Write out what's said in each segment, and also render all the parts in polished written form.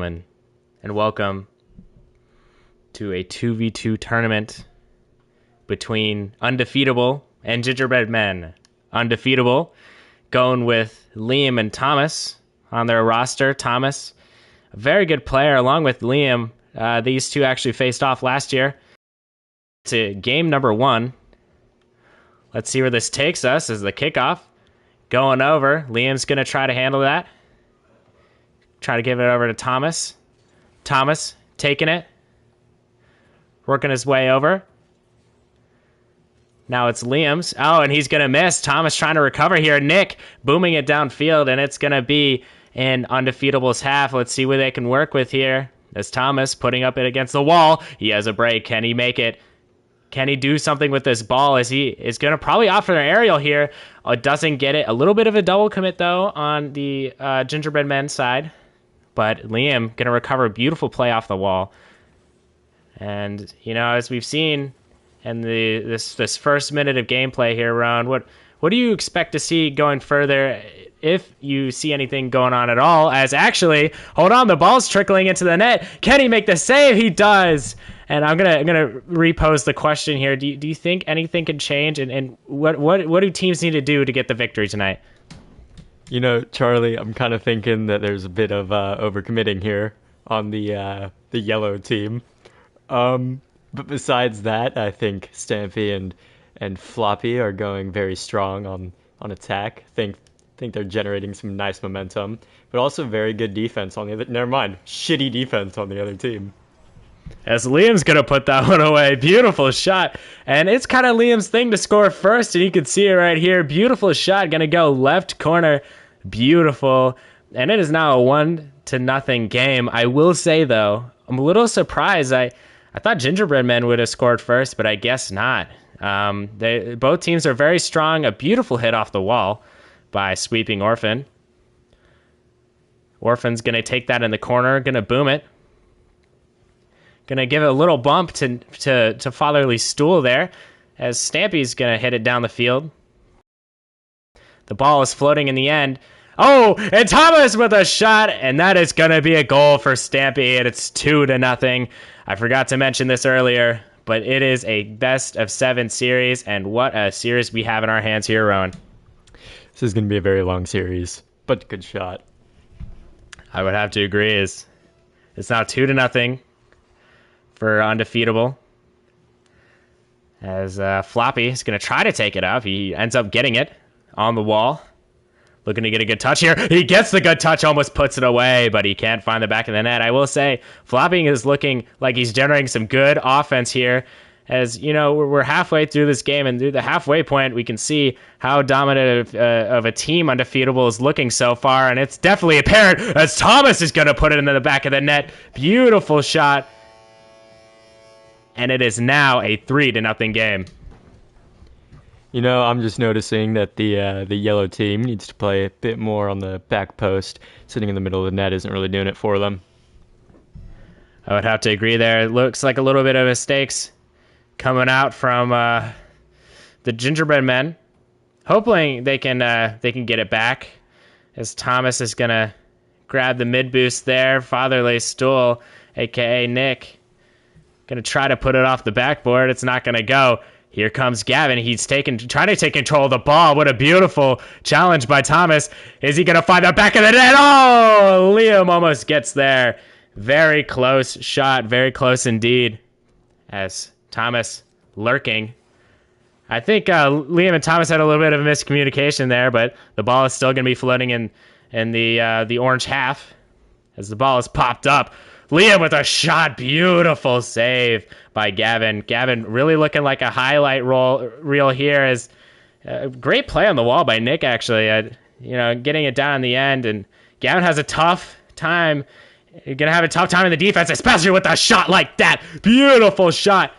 And welcome to a 2v2 tournament between UndeFEETable and Gingerbread Men. UndeFEETable going with Liam and Thomas on their roster. Thomas, a very good player, along with Liam. These two actually faced off last year. To game number 1. Let's see where this takes us as the kickoff. Going over. Liam's going to try to handle that. Try to give it over to Thomas. Thomas taking it. Working his way over. Now it's Liam's. Oh, and he's going to miss. Thomas trying to recover here. Nick booming it downfield, and it's going to be in UndeFEETable's half. Let's see what they can work with here. As Thomas putting up it against the wall. He has a break. Can he make it? Can he do something with this ball? As he is going to probably opt for an aerial here. Doesn't get it. A little bit of a double commit, though, on the Gingerbread Men side. But Liam going to recover a beautiful play off the wall. And, you know, as we've seen in this first minute of gameplay here, Ron, what do you expect to see going further, if you see anything going on at all? As actually, hold on, the ball's trickling into the net. Can he make the save? He does. And I'm gonna repose the question here. Do you think anything can change? And what do teams need to do to get the victory tonight? You know, Charlie, I'm kind of thinking that there's a bit of overcommitting here on the yellow team. But besides that, I think Stampy and Floppy are going very strong on attack. Think they're generating some nice momentum, but also very good defense on the other. Never mind, shitty defense on the other team. As Liam's going to put that one away. Beautiful shot. And it's kind of Liam's thing to score first, and you can see it right here. Beautiful shot. Going to go left corner. Beautiful. And it is now a 1-0 game. I will say, though, I'm a little surprised. I thought Gingerbread Men would have scored first, but I guess not. Both teams are very strong. A beautiful hit off the wall by Sweeping Orphan. Orphan's going to take that in the corner. Going to boom it. Gonna give it a little bump to Fatherly Stool there, as Stampy's gonna hit it down the field. The ball is floating in the end. Oh, and Thomas with a shot, and that is gonna be a goal for Stampy, and it's 2-0. I forgot to mention this earlier, but it is a best-of-7 series, and what a series we have in our hands here, Rowan. This is gonna be a very long series, but good shot. I would have to agree. It's now 2-0. For UndeFEETable, as Floppy is going to try to take it up. He ends up getting it on the wall. Looking to get a good touch here. He gets the good touch, almost puts it away, but he can't find the back of the net. I will say, Floppy is looking like he's generating some good offense here. As, you know, we're halfway through this game, and through the halfway point, we can see how dominant of a team UndeFEETable is looking so far, and it's definitely apparent as Thomas is going to put it into the back of the net. Beautiful shot. And it is now a 3-0 game. You know, I'm just noticing that the yellow team needs to play a bit more on the back post. Sitting in the middle of the net isn't really doing it for them. I would have to agree there. It looks like a little bit of mistakes coming out from the Gingerbread Men. Hoping they can get it back, as Thomas is gonna grab the mid boost there. Fatherly Stool, aka Nick, gonna try to put it off the backboard. It's not gonna go. Here comes Gavin. He's trying to take control of the ball. What a beautiful challenge by Thomas. Is he gonna find the back of the net? Oh, Liam almost gets there. Very close shot. Very close indeed. As Thomas lurking. I think Liam and Thomas had a little bit of a miscommunication there, but the ball is still gonna be floating in the orange half as the ball is popped up. Liam with a shot. Beautiful save by Gavin. Gavin really looking like a highlight reel here. Is great play on the wall by Nick, actually. Getting it down in the end. And Gavin has a tough time. You're going to have a tough time in the defense, especially with a shot like that. Beautiful shot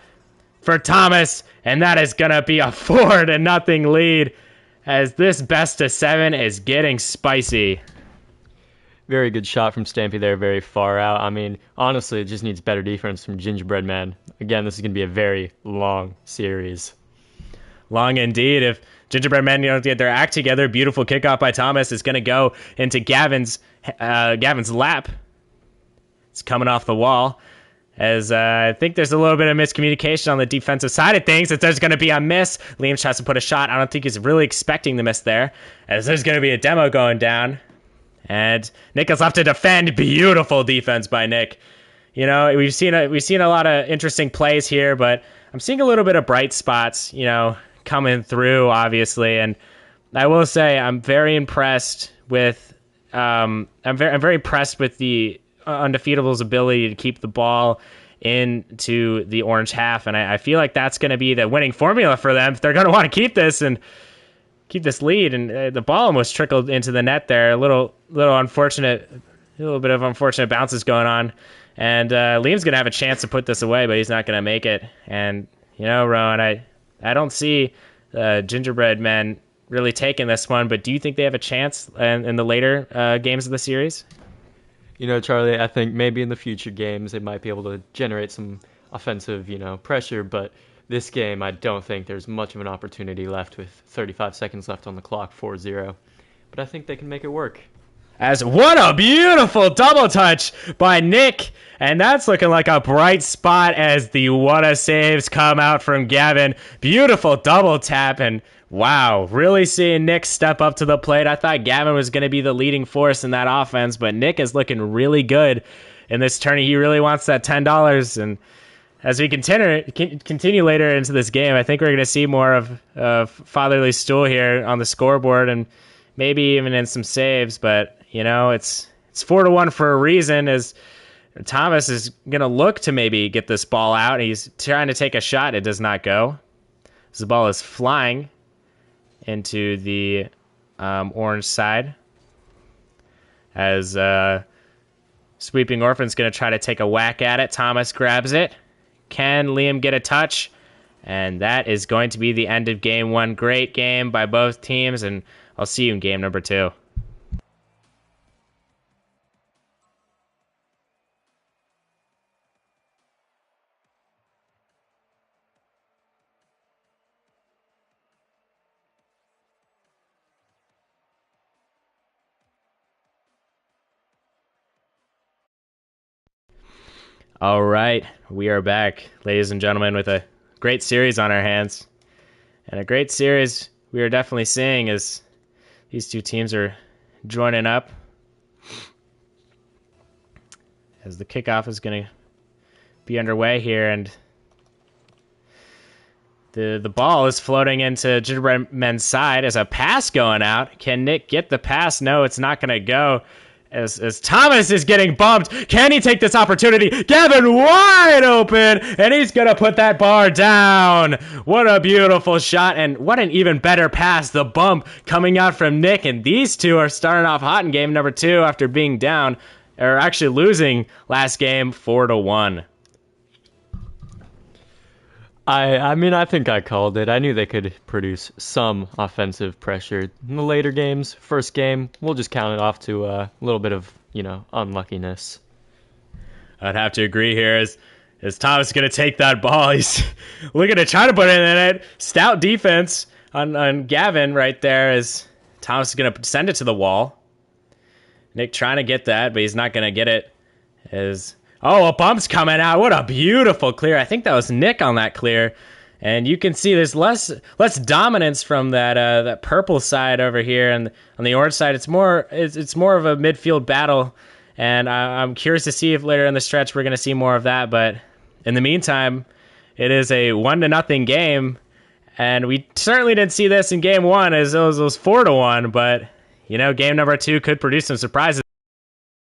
for Thomas. And that is going to be a 4-0 lead, as this best-of-7 is getting spicy. Very good shot from Stampy there, very far out. I mean, honestly, it just needs better defense from Gingerbread Men. Again, this is going to be a very long series. Long indeed. If Gingerbread Men get their act together, beautiful kickoff by Thomas is going to go into Gavin's lap. It's coming off the wall. As I think there's a little bit of miscommunication on the defensive side of things. If there's going to be a miss, Liam tries to put a shot. I don't think he's really expecting the miss there, as there's going to be a demo going down. And Nick is left to defend. Beautiful defense by Nick. You know, we've seen a lot of interesting plays here, but I'm seeing a little bit of bright spots, you know, coming through, obviously. And I will say I'm very impressed with I'm very impressed with the UndeFEEtable's ability to keep the ball into the orange half, and I feel like that's going to be the winning formula for them if they're going to want to keep this and keep this lead. And the ball almost trickled into the net there. A little unfortunate, a little bit of unfortunate bounces going on, and Liam's going to have a chance to put this away, but he's not going to make it. And you know, Rowan, I don't see Gingerbread Men really taking this one, but do you think they have a chance in the later games of the series? You know, Charlie, I think maybe in the future games they might be able to generate some offensive, pressure, but this game I don't think there's much of an opportunity left with 35 seconds left on the clock, 4-0. But I think they can make it work. As what a beautiful double touch by Nick, and that's looking like a bright spot as the what-a saves come out from Gavin. Beautiful double tap, and wow, really seeing Nick step up to the plate. I thought Gavin was going to be the leading force in that offense, but Nick is looking really good in this tourney. He really wants that $10, and as we continue later into this game, I think we're going to see more of Fatherly Stool here on the scoreboard, and maybe even in some saves. But you know, it's 4-1 for a reason, as Thomas is going to look to maybe get this ball out. He's trying to take a shot. It does not go. So the ball is flying into the orange side, as Sweeping Orphan's going to try to take a whack at it. Thomas grabs it. Can Liam get a touch? And that is going to be the end of game one. Great game by both teams, and I'll see you in game number 2. All right, we are back, ladies and gentlemen, with a great series on our hands. And a great series we are definitely seeing as these two teams are joining up. As the kickoff is going to be underway here, and the ball is floating into Gingerbread Men's side as a pass going out. Can Nick get the pass? No, it's not going to go. As Thomas is getting bumped, can he take this opportunity? Gavin wide open, and he's going to put that bar down. What a beautiful shot, and what an even better pass. The bump coming out from Nick, and these two are starting off hot in game number 2 after being down, or actually losing last game 4-1. I think I called it. I knew they could produce some offensive pressure in the later games. First game, we'll just count it off to a little bit of, unluckiness. I'd have to agree here as Thomas is going to take that ball. He's looking to try to put it in it. Stout defense on Gavin right there as Thomas is going to send it to the wall. Nick trying to get that, but he's not going to get it. A bump's coming out. What a beautiful clear. I think that was Nick on that clear. And you can see there's less dominance from that purple side over here, and on the orange side it's more of a midfield battle. And I'm curious to see if later in the stretch we're going to see more of that. But in the meantime, it is a 1-0 game, and we certainly didn't see this in game 1 as it was 4-1. But game number 2 could produce some surprises.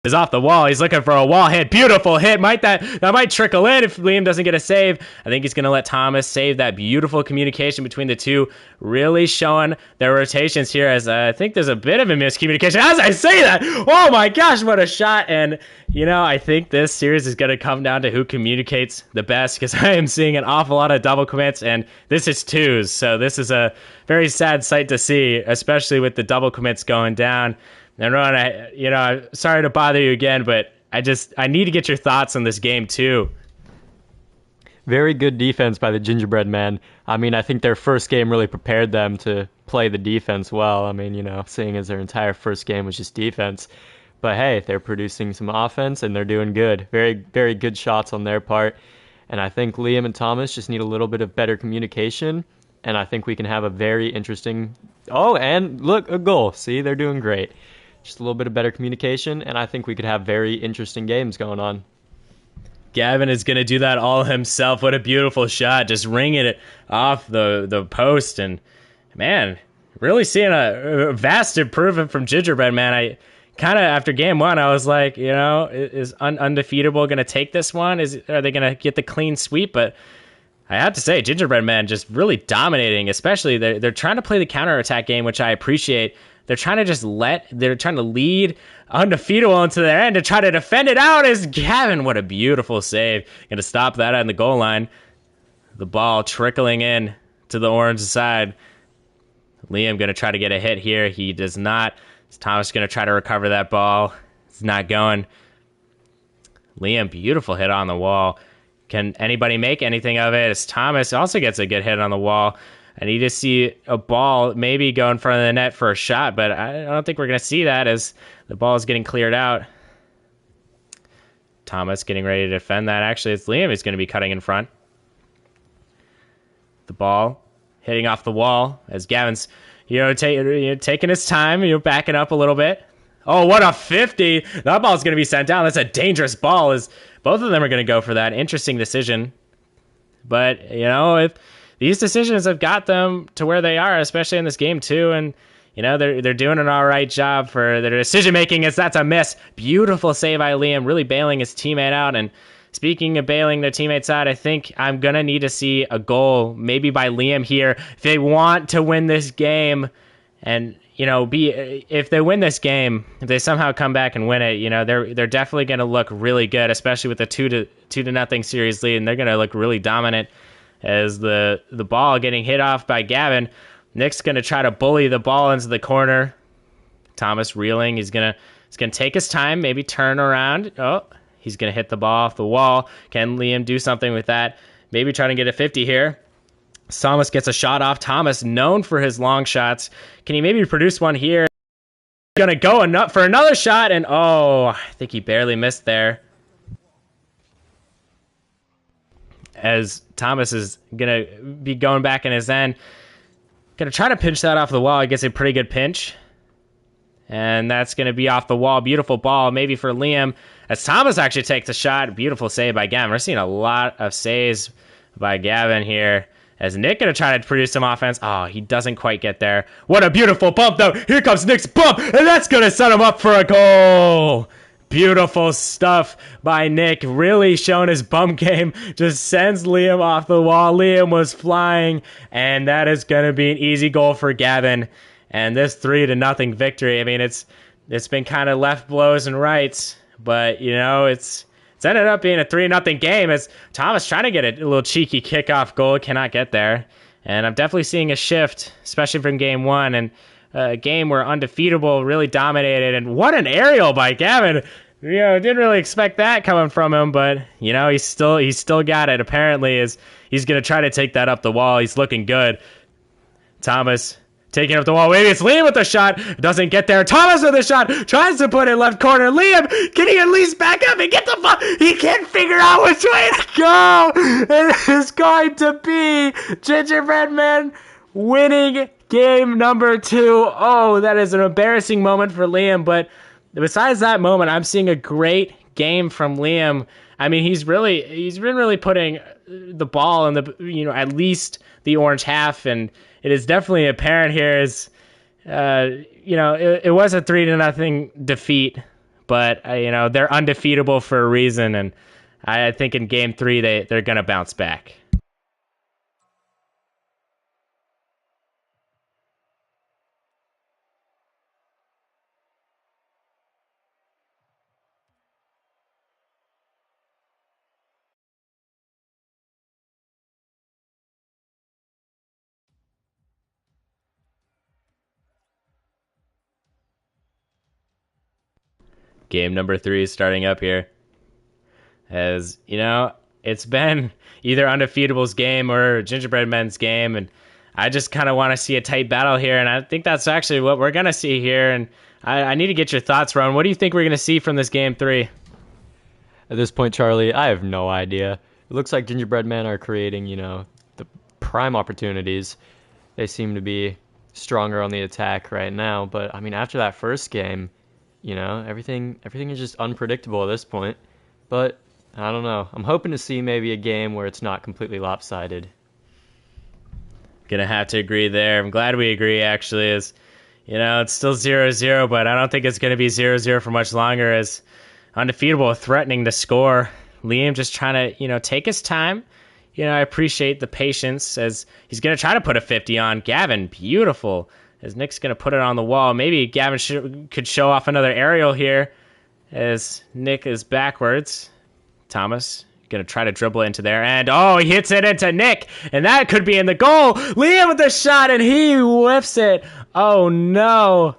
Is off the wall. He's looking for a wall hit. Beautiful hit. That might trickle in if Liam doesn't get a save. I think he's going to let Thomas save that. Beautiful communication between the two, really showing their rotations here, as I think there's a bit of a miscommunication as I say that. Oh my gosh, what a shot. And I think this series is going to come down to who communicates the best, because I am seeing an awful lot of double commits, and this is 2s, so this is a very sad sight to see, especially with the double commits going down. And Ron, I'm sorry to bother you again, but I need to get your thoughts on this game too. Very good defense by the Gingerbread Men. I think their first game really prepared them to play the defense well. Seeing as their entire first game was just defense. But hey, they're producing some offense and they're doing good. Very, very good shots on their part. And I think Liam and Thomas just need a little bit of better communication. And I think we can have a very interesting. Oh, and look, a goal. See, they're doing great. Just a little bit of better communication. And I think we could have very interesting games going on. Gavin is going to do that all himself. What a beautiful shot. Just ringing it off the post. And, man, really seeing a vast improvement from Gingerbread Man. I kind of, after game one, I was like, is UndeFEETable going to take this one? Are they going to get the clean sweep? But I have to say, Gingerbread Man just really dominating, especially they're trying to play the counterattack game, which I appreciate. They're trying to lead UndeFEETable into their end to try to defend it out as Gavin. What a beautiful save. Going to stop that on the goal line. The ball trickling in to the orange side. Liam going to try to get a hit here. He does not. Thomas going to try to recover that ball. It's not going. Liam, beautiful hit on the wall. Can anybody make anything of it? As Thomas also gets a good hit on the wall. I need to see a ball maybe go in front of the net for a shot, but I don't think we're going to see that as the ball is getting cleared out. Thomas getting ready to defend that. Actually, it's Liam who's going to be cutting in front. The ball hitting off the wall as Gavin's, taking his time, backing up a little bit. Oh, what a 50. That ball's going to be sent down. That's a dangerous ball as both of them are going to go for that. Interesting decision. But, if these decisions have got them to where they are, especially in this game too, and they're doing an all right job for their decision making. As that's a miss, beautiful save by Liam, really bailing his teammate out. And speaking of bailing their teammates out, I think I'm gonna need to see a goal, maybe by Liam here, if they want to win this game. And if they win this game, if they somehow come back and win it, they're definitely gonna look really good, especially with the 2-0 series lead, and they're gonna look really dominant. As the ball getting hit off by Gavin, Nick's gonna try to bully the ball into the corner. Thomas reeling. He's gonna take his time, maybe turn around. Oh, he's gonna hit the ball off the wall. Can Liam do something with that? Maybe trying to get a 50 here. Thomas gets a shot off. Thomas, known for his long shots. Can he maybe produce one here? Gonna go for another shot, and I think he barely missed there. As Thomas is going to be going back in his end. Going to try to pinch that off the wall. He gets a pretty good pinch. And that's going to be off the wall. Beautiful ball, maybe for Liam. As Thomas actually takes a shot. Beautiful save by Gavin. We're seeing a lot of saves by Gavin here. As Nick going to try to produce some offense. Oh, he doesn't quite get there. What a beautiful bump, though. Here comes Nick's bump. And that's going to set him up for a goal. Beautiful stuff by Nick. Really showing his bump game. Just sends Liam off the wall. Liam was flying. And that is going to be an easy goal for Gavin. And this 3-0 victory, I mean, it's been kind of left blows and rights. But, it's ended up being a 3-0 game as Thomas trying to get a little cheeky kickoff goal. Cannot get there. And I'm definitely seeing a shift, especially from game one. And a game where UndeFEETable really dominated, and what an aerial by Gavin. Didn't really expect that coming from him, but he's still got it. Apparently, he's gonna try to take that up the wall. He's looking good. Thomas taking up the wall. Maybe it's Liam with the shot. Doesn't get there. Thomas with the shot. Tries to put it left corner. Liam, can he at least back up and get the ball? He can't figure out which way to go. It is going to be Gingerbread Men winning game number 2. Oh, that is an embarrassing moment for Liam. But besides that moment, I'm seeing a great game from Liam. I mean, he's been really putting the ball in the at least the orange half, and it is definitely apparent here as it was a 3-0 defeat, but they're undefeatable for a reason, and I think in game 3 they're gonna bounce back. Game number 3 is starting up here. As it's been either UndeFEETable's game or Gingerbread Men's game, and I just kind of want to see a tight battle here, and I think that's actually what we're going to see here. And I need to get your thoughts, Ron. What do you think we're going to see from this game 3? At this point, Charlie, I have no idea. It looks like Gingerbread Men are creating, the prime opportunities. They seem to be stronger on the attack right now, but I mean, after that first game, everything is just unpredictable at this point. But I don't know. I'm hoping to see maybe a game where it's not completely lopsided. Gonna have to agree there. I'm glad we agree, actually. It's still 0-0, but I don't think it's gonna be 0-0 for much longer, as UndeFEETable threatening to score. Liam just trying to, take his time. I appreciate the patience, as he's going to try to put a 50 on. Gavin, beautiful, as Nick's going to put it on the wall. Maybe Gavin could show off another aerial here, as Nick is backwards. Thomas going to try to dribble into there, and he hits it into Nick, and that could be in the goal. Liam with the shot, and he whiffs it. Oh no,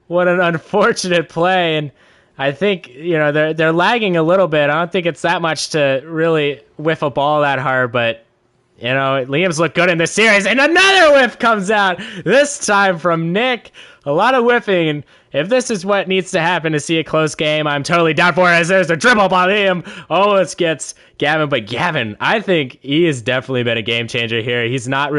what an unfortunate play. And I think, they're lagging a little bit. I don't think it's that much to really whiff a ball that hard, but, Liam's looked good in this series, and another whiff comes out, this time from Nick. A lot of whiffing, and if this is what needs to happen to see a close game, I'm totally down for it, as there's a dribble by Liam. Almost gets Gavin, but Gavin, I think he has definitely been a game changer here. He's not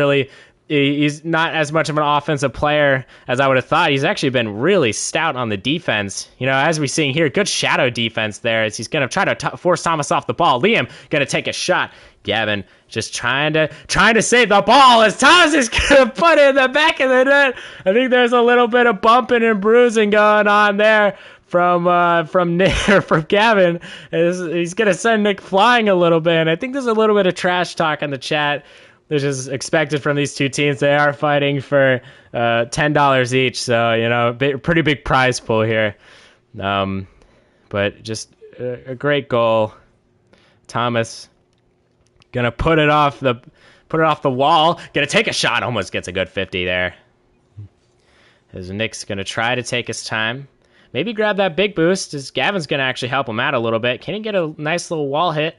as much of an offensive player as I would have thought. He's actually been really stout on the defense. As we're seeing here, good shadow defense there, as he's going to try to force Thomas off the ball. Liam going to take a shot. Gavin just trying to save the ball, as Thomas is going to put it in the back of the net. I think there's a little bit of bumping and bruising going on there from Nick, or from Gavin. He's going to send Nick flying a little bit. And I think there's a little bit of trash talk in the chat, which is expected from these two teams. They are fighting for $10 each, so pretty big prize pool here. But just a great goal. Thomas gonna put it off the wall. Gonna take a shot. Almost gets a good 50 there. As Nick's gonna try to take his time, maybe grab that big boost, as Gavin's gonna actually help him out a little bit. Can he get a nice little wall hit?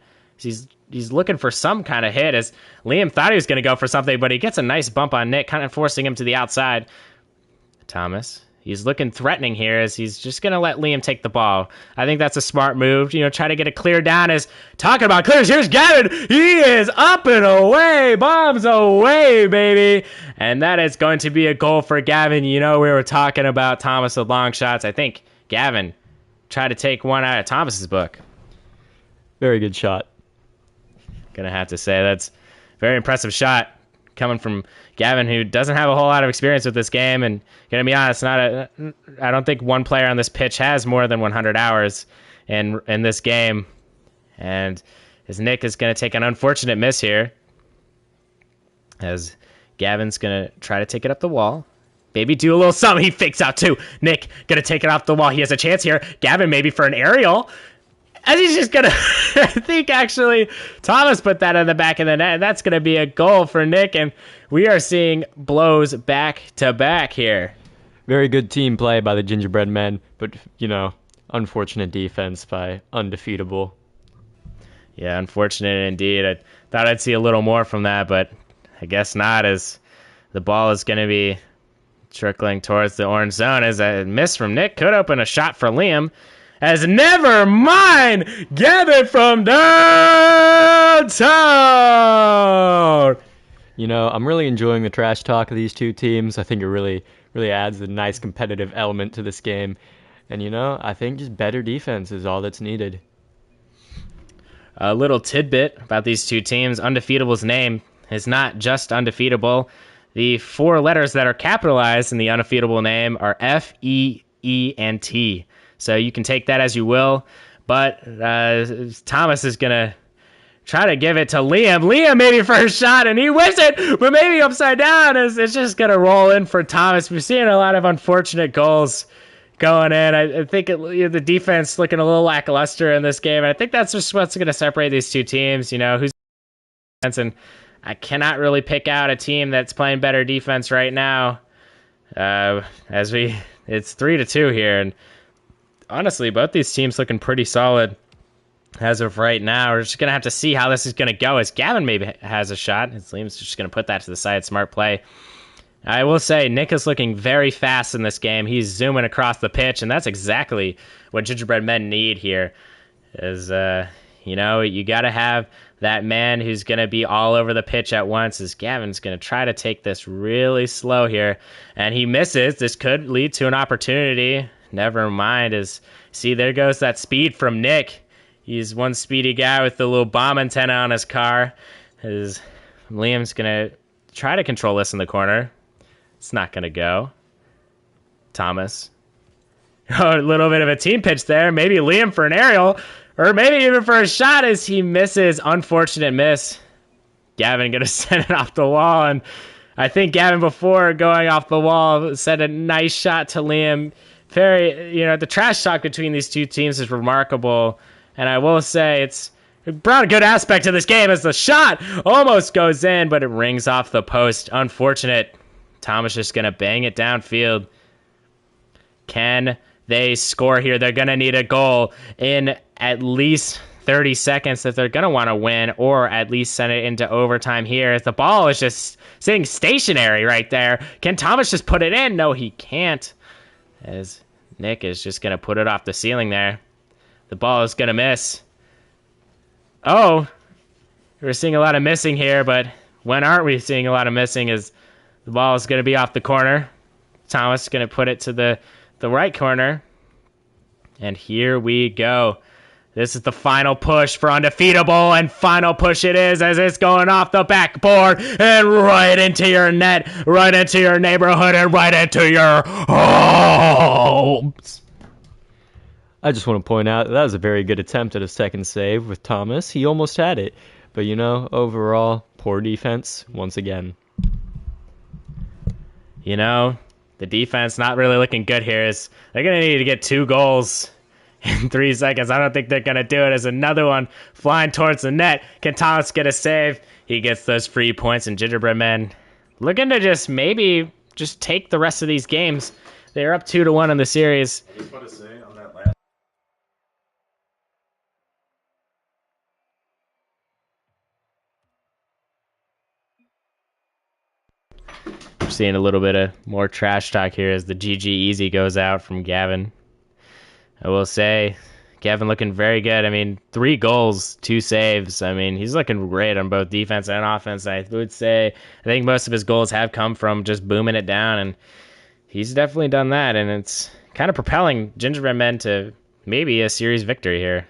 He's looking for some kind of hit, as Liam thought he was going to go for something, but he gets a nice bump on Nick, kind of forcing him to the outside. Thomas, he's looking threatening here, as he's just going to let Liam take the ball. I think that's a smart move. Try to get it cleared down, as talking about clears. Here's Gavin. He is up and away. Bombs away, baby. And that is going to be a goal for Gavin. We were talking about Thomas with long shots. I think Gavin tried to take one out of Thomas's book. Very good shot. Gonna have to say that's a very impressive shot coming from Gavin, who doesn't have a whole lot of experience with this game. And gonna be honest, I don't think one player on this pitch has more than 100 hours in this game. And as Nick is gonna take an unfortunate miss here, as Gavin's gonna try to take it up the wall. Maybe do a little something. He fakes out too. Nick gonna take it off the wall. He has a chance here. Gavin maybe for an aerial. As he's just going to, I think actually Thomas put that in the back of the net, and that's going to be a goal for Nick, and we are seeing blows back to back here. Very good team play by the Gingerbread Men, but, unfortunate defense by UndeFEETable. Yeah, unfortunate indeed. I thought I'd see a little more from that, but I guess not, as the ball is going to be trickling towards the orange zone, as a miss from Nick could open a shot for Liam. As never mind, Gavin from downtown. I'm really enjoying the trash talk of these two teams. I think it really adds a nice competitive element to this game. And, I think just better defense is all that's needed. A little tidbit about these two teams. UndeFEETable's name is not just UndeFEETable. The 4 letters that are capitalized in the UndeFEETable name are F, E, E, and T. So you can take that as you will. But Thomas is going to try to give it to Liam. Liam maybe for a shot, and he whips it, but maybe upside down. It's just going to roll in for Thomas. We're seeing a lot of unfortunate goals going in. I think the defense looking a little lackluster in this game. And I think that's just what's going to separate these two teams. Who's defense, and I cannot really pick out a team that's playing better defense right now. It's 3-2 here, and honestly, both these teams looking pretty solid. as of right now. We're just going to have to see how this is going to go, as Gavin maybe has a shot. As Liam's just going to put that to the side. Smart play. I will say, Nick is looking very fast in this game. He's zooming across the pitch, and that's exactly what Gingerbread Men need here. Is, you got to have that man who's going to be all over the pitch at once, as Gavin's going to try to take this really slow here. And he misses. This could lead to an opportunity. Never mind. See, there goes that speed from Nick. He's one speedy guy with the little bomb antenna on his car. Liam's going to try to control this in the corner. It's not going to go. Thomas. Oh, a little bit of a team pitch there. Maybe Liam for an aerial, or maybe even for a shot as he misses. Unfortunate miss. Gavin going to send it off the wall. And I think Gavin, before going off the wall, sent a nice shot to Liam. The trash talk between these two teams is remarkable. And I will say it's brought a good aspect to this game as the shot almost goes in, but it rings off the post. Unfortunate. Thomas just going to bang it downfield. Can they score here? They're going to need a goal in at least 30 seconds if they're going to want to win, or at least send it into overtime here. The ball is just sitting stationary right there. Can Thomas just put it in? No, he can't, as Nick is just going to put it off the ceiling there. The ball is going to miss. Oh, we're seeing a lot of missing here, but when aren't we seeing a lot of missing? Is the ball is going to be off the corner. Thomas is going to put it to the right corner. And here we go. This is the final push for UndeFEETable, and final push it is as it's going off the backboard and right into your net, right into your neighborhood, and right into your homes. I just want to point out that was a very good attempt at a second save with Thomas. He almost had it. But, overall, poor defense once again. The defense not really looking good here. They're going to need to get 2 goals in 3 seconds. I don't think they're going to do it. As another one flying towards the net. Can Thomas get a save? He gets those free points, and Gingerbread Men looking to just take the rest of these games. They're up 2-1 in the series. I just want to say on that last. We're seeing a little bit of more trash talk here as the GG easy goes out from Gavin. I will say, Gavin looking very good. 3 goals, 2 saves. He's looking great on both defense and offense. I would say, I think most of his goals have come from just booming it down, and he's definitely done that, and it's kind of propelling Gingerbread Men to maybe a series victory here.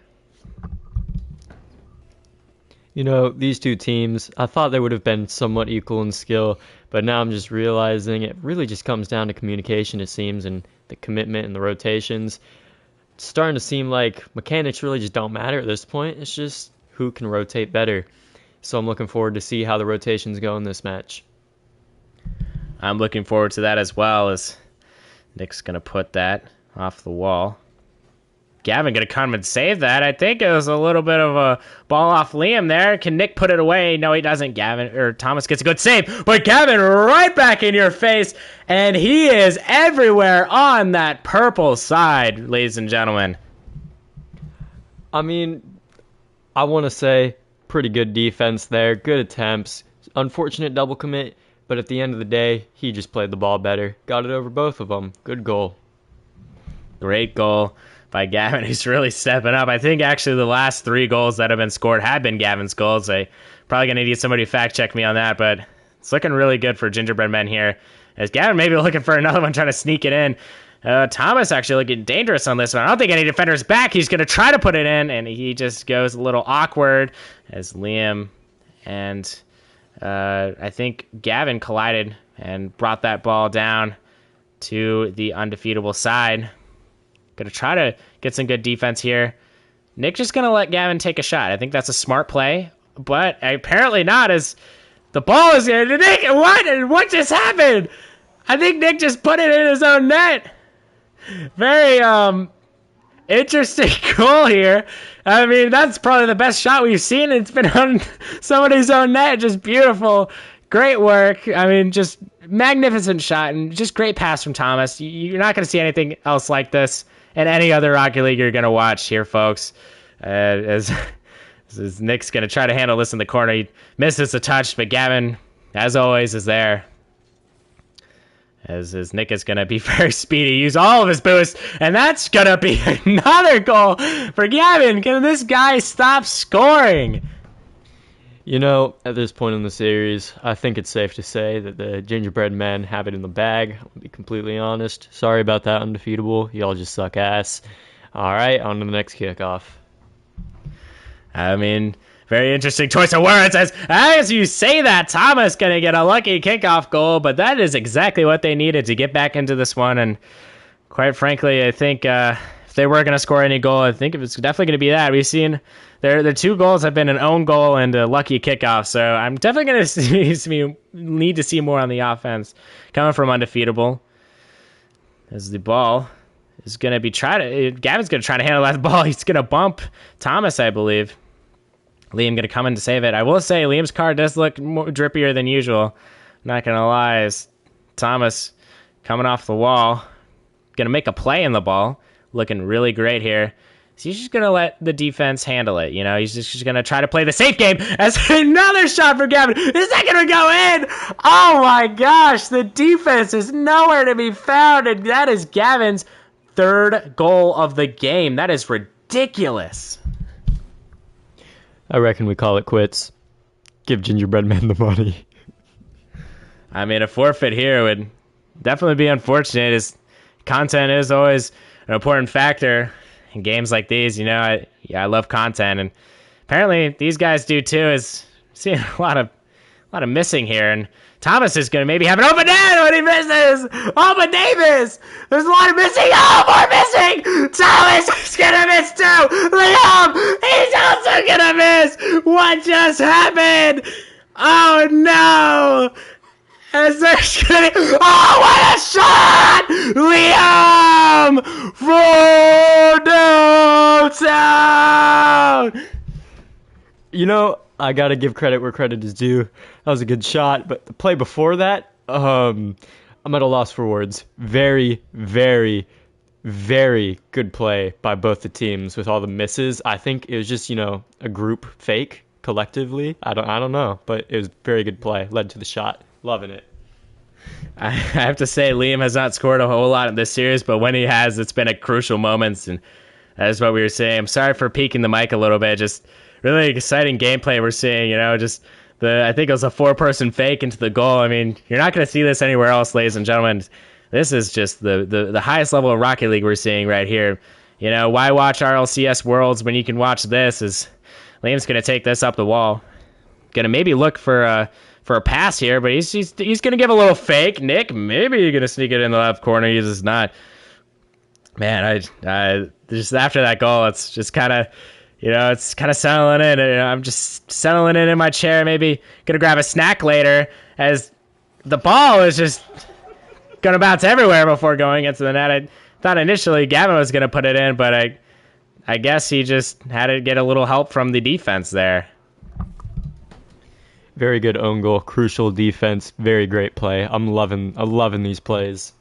These two teams, I thought they would have been somewhat equal in skill, but now I'm just realizing it really just comes down to communication, it seems, and the commitment and the rotations. It's starting to seem like mechanics really just don't matter at this point. It's just who can rotate better. So I'm looking forward to see how the rotations go in this match. I'm looking forward to that as well, as Nick's going to put that off the wall. Gavin going to come and save that. I think it was a little bit of a ball off Liam there. Can Nick put it away? No, he doesn't. Thomas gets a good save, but Gavin right back in your face, and he is everywhere on that purple side, ladies and gentlemen. I want to say pretty good defense there, good attempts, unfortunate double commit, but at the end of the day, he just played the ball better. Got it over both of them. Good goal. Great goal by Gavin, who's really stepping up. I think actually the last 3 goals that have been scored have been Gavin's goals. I probably going to need somebody to fact check me on that, but it's looking really good for Gingerbread Men here. As Gavin maybe looking for another one, trying to sneak it in. Thomas actually looking dangerous on this one. I don't think any defender's back. He's going to try to put it in, and he just goes a little awkward as Liam and I think Gavin collided and brought that ball down to the UndeFEETable side. Going to try to get some good defense here. Nick just going to let Gavin take a shot. I think that's a smart play, but apparently not, as the ball is going to Nick. What just happened? I think Nick just put it in his own net. Very interesting goal here. That's probably the best shot we've seen. It's been on somebody's own net. Just beautiful. Great work. Just magnificent shot, and just great pass from Thomas. You're not going to see anything else like this in any other Rocket League you're going to watch here, folks. as Nick's going to try to handle this in the corner. He misses a touch, but Gavin, as always, is there. As Nick is going to be very speedy, use all of his boost, and that's going to be another goal for Gavin. Can this guy stop scoring? You know, at this point in the series, I think it's safe to say that the Gingerbread Men have it in the bag. I'll be completely honest. Sorry about that, UndeFEETable. Y'all just suck ass. All right, on to the next kickoff. I mean, very interesting choice of words. As you say that, Thomas going to get a lucky kickoff goal, but that is exactly what they needed to get back into this one. And quite frankly, I think if they were going to score any goal, I think it was definitely going to be that. We've seen their two goals have been an own goal and a lucky kickoff, so I'm definitely going to need to see more on the offense coming from UndeFEETable. As the ball is going to be Gavin's going to try to handle that ball. He's going to bump Thomas, I believe. Liam going to come in to save it. I will say Liam's card does look more drippier than usual. Not going to lie. As Thomas coming off the wall, going to make a play in the ball. Looking really great here. So he's just going to let the defense handle it. You know, he's just going to try to play the safe game. As another shot for Gavin. Is that going to go in? Oh my gosh. The defense is nowhere to be found. And that is Gavin's third goal of the game. That is ridiculous. I reckon we call it quits. Give Gingerbread Men the money. I mean, a forfeit here would definitely be unfortunate. As content is always an important factor in games like these. You know, I love content, and apparently these guys do too. Is seeing a lot of missing here, and Thomas is going to maybe have an open net when he misses. Oh, but Davis, there's a lot of missing. Oh, more missing. Thomas is going to miss too. Liam, he's also going to miss. What just happened? Oh no. As there's going to... Oh, what a shot! Liam for downtown. You know, I gotta give credit where credit is due. That was a good shot, but the play before that, I'm at a loss for words. Very, very, very good play by both the teams with all the misses. I think it was just, you know, a group fake collectively. I don't know, but it was very good play. Led to the shot. Loving it. I have to say, Liam has not scored a whole lot in this series, but when he has, it's been at crucial moments, and that is what we were saying. I'm sorry for peeking the mic a little bit. Just really exciting gameplay we're seeing, you know, just I think it was a 4-person fake into the goal. I mean, you're not going to see this anywhere else, ladies and gentlemen. This is just the highest level of Rocket League we're seeing right here. You know, why watch RLCS Worlds when you can watch this? Is Liam's going to take this up the wall. Going to maybe look for a pass here, but he's going to give a little fake. Nick, maybe you're going to sneak it in the left corner. He's just not. Man, I just after that goal, it's just kind of, you know, it's kind of settling in. I'm just settling in my chair, maybe going to grab a snack later, as the ball is just going to bounce everywhere before going into the net. I thought initially Gavin was going to put it in, but I guess he just had to get a little help from the defense there. Very good own goal, crucial defense, very great play. I'm loving these plays.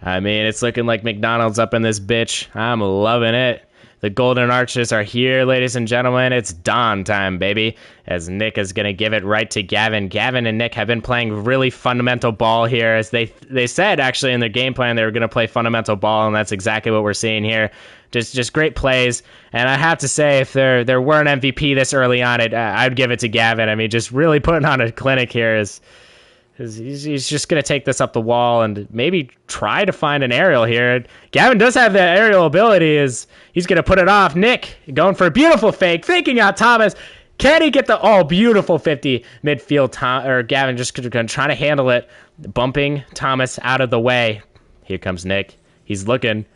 I mean, it's looking like McDonald's up in this bitch. I'm loving it. The Golden Arches are here, ladies and gentlemen. It's dawn time, baby. As Nick is going to give it right to Gavin. Gavin and Nick have been playing really fundamental ball here. As they said, actually, in their game plan, they were going to play fundamental ball, and that's exactly what we're seeing here. Just great plays. And I have to say, if there were an MVP this early on, I'd give it to Gavin. I mean, just really putting on a clinic here is he's just going to take this up the wall and maybe try to find an aerial here. Gavin does have the aerial ability. He's going to put it off. Nick going for a beautiful fake, faking out Thomas. Can he get the beautiful 50 midfield? Or Gavin just trying to handle it, bumping Thomas out of the way. Here comes Nick. He's looking.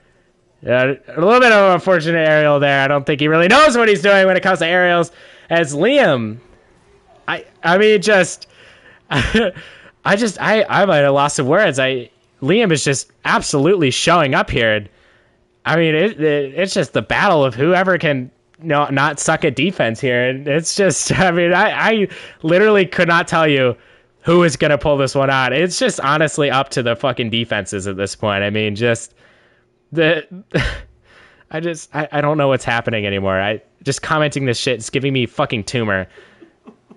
A little bit of an unfortunate aerial there. I don't think he really knows what he's doing when it comes to aerials. As Liam, I mean, just... I'm at a loss of words. Liam is just absolutely showing up here. I mean, it's just the battle of whoever can not suck at defense here. And it's just, I mean, I literally could not tell you who is going to pull this one out. It's just honestly up to the fucking defenses at this point. I mean, just I don't know what's happening anymore. I just commenting this shit is giving me fucking tumor.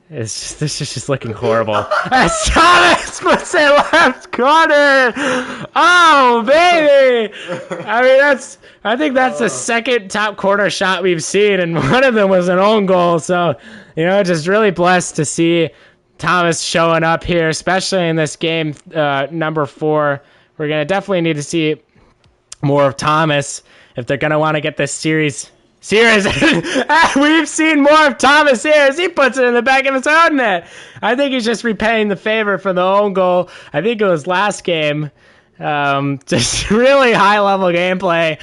This is just looking horrible. As Thomas puts it left corner. Oh baby! I think that's the second top corner shot we've seen, and one of them was an own goal. So, just really blessed to see Thomas showing up here, especially in this game number 4. We're gonna definitely need to see more of Thomas if they're gonna want to get this series. We've seen more of Thomas here as he puts it in the back of his own net. I think he's just repaying the favor for the own goal. I think it was last game. Just really high-level gameplay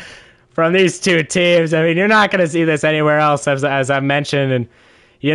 from these two teams. I mean, you're not going to see this anywhere else, as I've mentioned. And,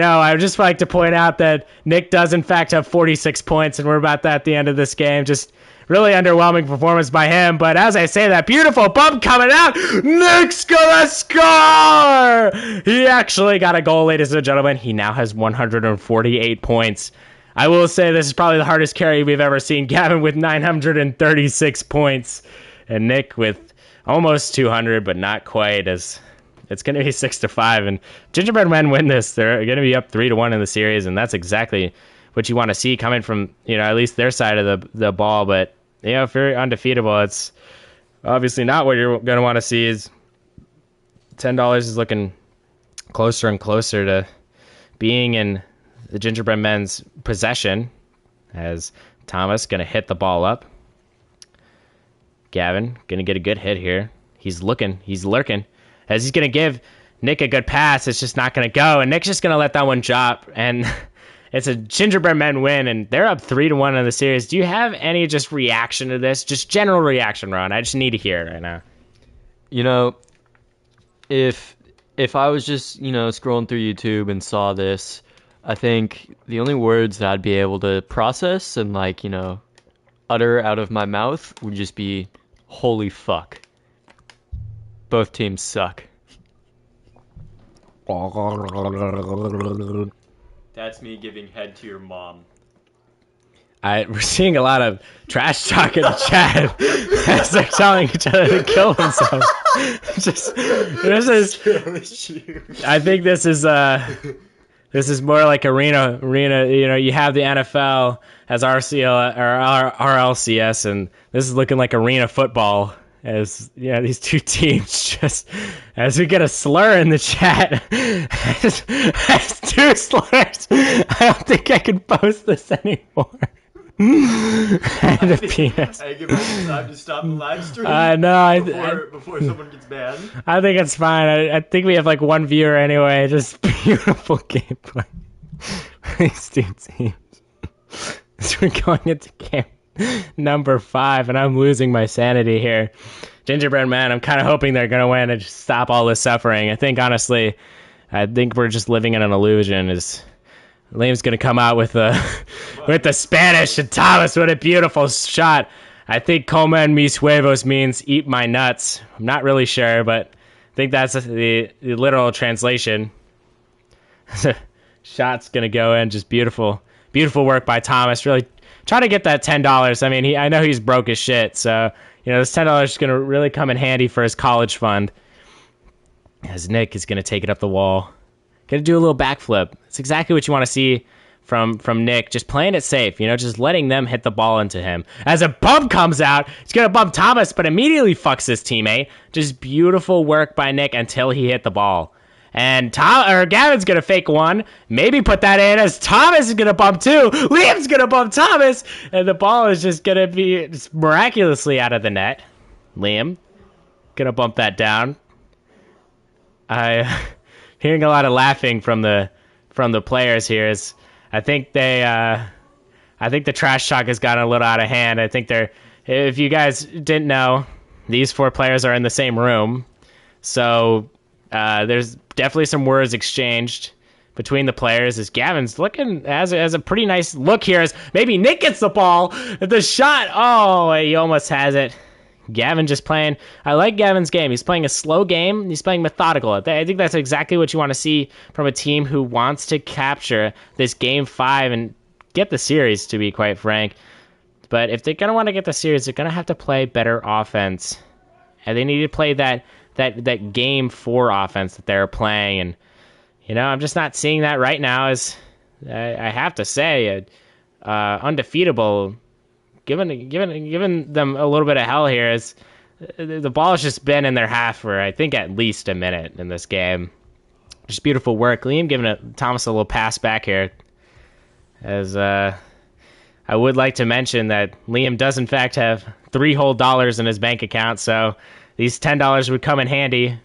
I would just like to point out that Nick does, in fact, have 46 points, and we're about at the end of this game. Just really underwhelming performance by him. But as I say, that beautiful bump coming out, Nick's gonna score! He actually got a goal, ladies and gentlemen. He now has 148 points. I will say this is probably the hardest carry we've ever seen. Gavin with 936 points. And Nick with almost 200, but not quite, as it's going to be 6-5. And Gingerbread Men win this. They're going to be up 3-1 in the series, and that's exactly what you want to see coming from, at least their side of the ball. But, if you're undefeatable, it's obviously not what you're going to want to see. Is $10 is looking closer and closer to being in the Gingerbread Men's possession, as Thomas going to hit the ball up. Gavin going to get a good hit here. He's lurking, as he's going to give Nick a good pass. It's just not going to go, and Nick's just going to let that one drop, and it's a Gingerbread Men win, and they're up 3-1 in the series. Do you have any just reaction to this? Just general reaction, Ron. I just need to hear it right now. If I was just, scrolling through YouTube and saw this, I think the only words that I'd be able to process and, utter out of my mouth would just be, holy fuck. Both teams suck. That's me giving head to your mom. We're seeing a lot of trash talk in the chat as they're telling each other to kill themselves. I think this is more like arena. You have the NFL as RCL or RLCS, and this is looking like arena football. As these two teams just, as we get a slur in the chat, as two slurs. I don't think I can post this anymore. And a penis. I give it time to stop the live stream. Before someone gets banned. I think it's fine. I think we have like one viewer anyway. Just beautiful gameplay. These two teams. So we're going into game number 5, and I'm losing my sanity here. Gingerbread Man, I'm kind of hoping they're going to win and just stop all this suffering. I think we're just living in an illusion. Liam's going to come out with the Spanish, and Thomas, what a beautiful shot. I think comen mis huevos means eat my nuts. I'm not really sure, but I think that's the literal translation. Shot's going to go in, just beautiful work by Thomas, really try to get that $10. I mean, I know he's broke as shit, so this $10 is going to really come in handy for his college fund. As Nick is going to take it up the wall, going to do a little backflip. It's exactly what you want to see from Nick, just playing it safe. Just letting them hit the ball into him. As a bump comes out, he's going to bump Thomas, but immediately fucks his teammate. Just beautiful work by Nick until he hit the ball. And Gavin's going to fake one, maybe put that in, as Thomas is going to bump too. Liam's going to bump Thomas, and the ball is just going to be just miraculously out of the net. Liam going to bump that down. Hearing a lot of laughing from the players here. I think the trash talk has gotten a little out of hand. I think if you guys didn't know, these 4 players are in the same room. So there's definitely some words exchanged between the players, as Gavin's looking as a pretty nice look here, as maybe Nick gets the ball. The shot, he almost has it. Gavin just playing. I like Gavin's game. He's playing a slow game. He's playing methodical. I think that's exactly what you want to see from a team who wants to capture this game 5 and get the series, to be quite frank. But if they're going to want to get the series, they're going to have to play better offense. And they need to play that that game 4 offense that they're playing. And, I'm just not seeing that right now. As I have to say, UndeFEETable, giving them a little bit of hell here. Is the ball has just been in their half for, I think, at least a minute in this game. Just beautiful work. Liam giving Thomas a little pass back here. As I would like to mention that Liam does, in fact, have $3 whole in his bank account. So these $10 would come in handy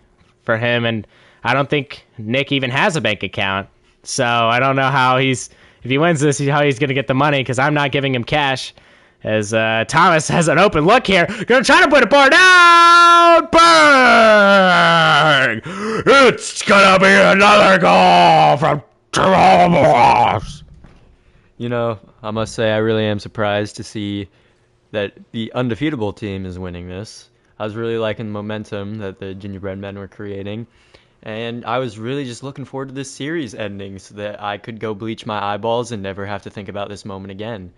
for him. And I don't think Nick even has a bank account. So I don't know how if he wins this, how he's going to get the money, because I'm not giving him cash. As Thomas has an open look here. Going to try to put a bar down. Bang! It's going to be another goal from Thomas. I must say I really am surprised to see that the UndeFEETable team is winning this. I was really liking the momentum that the Gingerbread Men were creating. And I was really just looking forward to this series ending so that I could go bleach my eyeballs and never have to think about this moment again.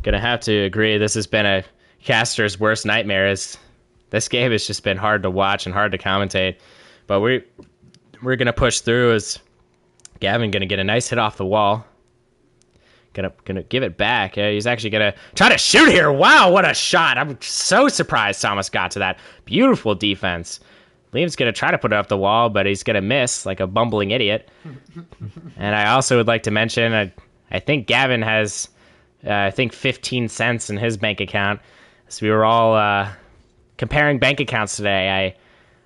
Gonna have to agree. This has been a caster's worst nightmare. This game has just been hard to watch and hard to commentate. But we're gonna push through. As Gavin gonna get a nice hit off the wall. Gonna give it back. He's actually gonna try to shoot here. Wow, what a shot! I'm so surprised Thomas got to that. Beautiful defense. Liam's gonna try to put it off the wall, but he's gonna miss like a bumbling idiot. And I also would like to mention, I think Gavin has, 15 cents in his bank account. So we were all comparing bank accounts today.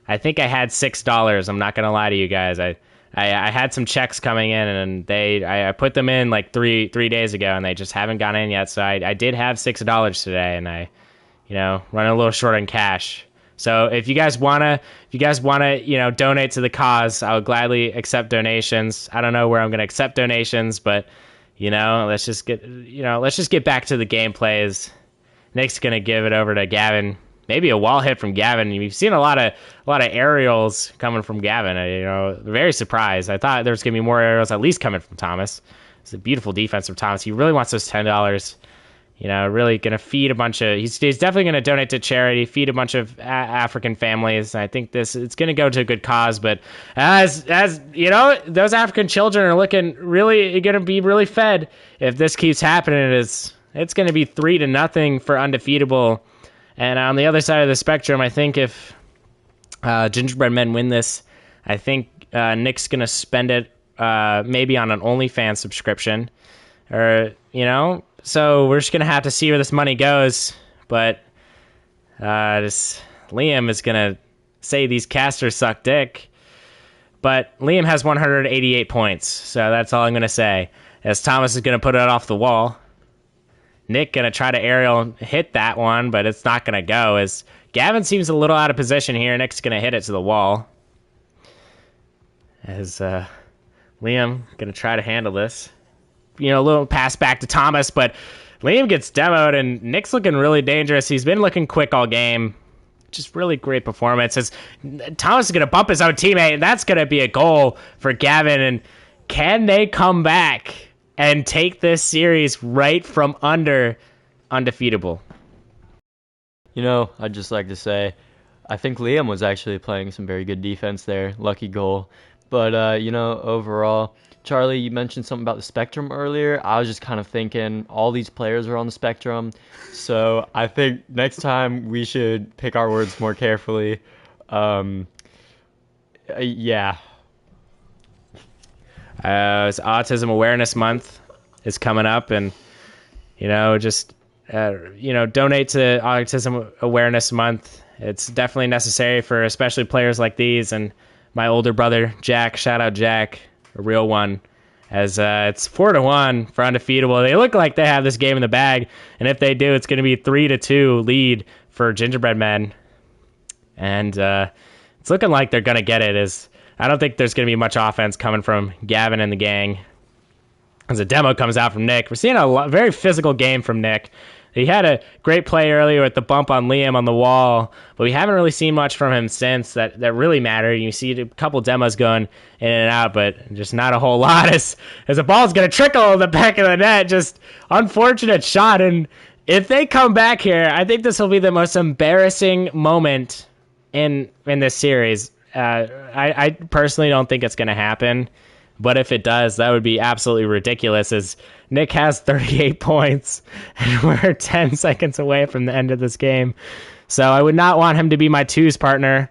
I think I had $6. I'm not gonna lie to you guys. I had some checks coming in, and I put them in like three days ago, and they just haven't gone in yet. So I did have $6 today, and I, running a little short on cash. So if you guys wanna, donate to the cause, I would gladly accept donations. I don't know where I'm gonna accept donations, but let's just get back to the gameplays. Nick's gonna give it over to Gavin. Maybe a wall hit from Gavin. We've seen a lot of aerials coming from Gavin. Very surprised. I thought there was gonna be more aerials at least coming from Thomas. It's a beautiful defense from Thomas. He really wants those $10. Really gonna feed a bunch of. He's definitely gonna donate to charity, feed a bunch of African families. I think it's gonna go to a good cause. But as those African children are looking really gonna be really fed if this keeps happening. It's gonna be 3-0 for UndeFEETable. And on the other side of the spectrum, I think if Gingerbread Men win this, I think Nick's going to spend it maybe on an OnlyFans subscription. So we're just going to have to see where this money goes. But Liam is going to say these casters suck dick. But Liam has 188 points, so that's all I'm going to say. As Thomas is going to put it off the wall. Nick gonna try to aerial hit that one, but it's not gonna go. As Gavin seems a little out of position here, Nick's gonna hit it to the wall. As Liam gonna try to handle this. A little pass back to Thomas, but Liam gets demoed, and Nick's looking really dangerous. He's been looking quick all game. Just really great performance. As Thomas is gonna bump his own teammate, and that's gonna be a goal for Gavin. And can they come back and take this series right from UndeFEETable? I'd just like to say, I think Liam was actually playing some very good defense there. Lucky goal. But, overall, Charlie, you mentioned something about the spectrum earlier. I was just kind of thinking all these players are on the spectrum. So I think next time we should pick our words more carefully. Yeah. It's Autism Awareness Month is coming up, and donate to Autism Awareness Month. It's definitely necessary for especially players like these. And my older brother Jack, shout out Jack, a real one. As it's 4-1 for UndeFEETable. They look like they have this game in the bag, and if they do, it's going to be 3-2 lead for Gingerbread Men. And it's looking like they're going to get it. I don't think there's going to be much offense coming from Gavin and the gang. As a demo comes out from Nick, we're seeing a very physical game from Nick. He had a great play earlier with the bump on Liam on the wall, but we haven't really seen much from him since that really mattered. You see a couple demos going in and out, but just not a whole lot as the ball's going to trickle in the back of the net. Just unfortunate shot. And if they come back here, I think this will be the most embarrassing moment in this series. I personally don't think it's going to happen, but if it does, that would be absolutely ridiculous. As Nick has 38 points, and we're 10 seconds away from the end of this game. So I would not want him to be my twos partner,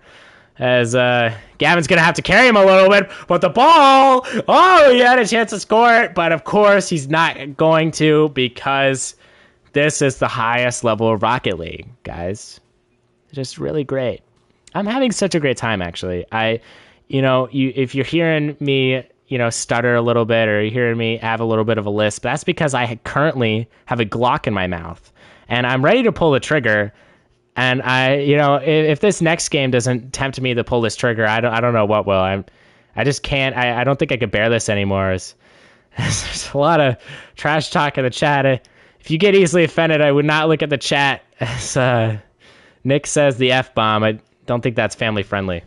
as Gavin's going to have to carry him a little bit. But the ball, oh, he had a chance to score it, but of course he's not going to, because this is the highest level of Rocket League, guys. Just really great. I'm having such a great time, actually. If you're hearing me, stutter a little bit, or you're hearing me have a little bit of a lisp, that's because I currently have a Glock in my mouth, and I'm ready to pull the trigger. And if this next game doesn't tempt me to pull this trigger, I don't know what will. I just can't. I don't think I could bear this anymore. There's a lot of trash talk in the chat. If you get easily offended, I would not look at the chat. As Nick says the F-bomb, I don't think that's family friendly.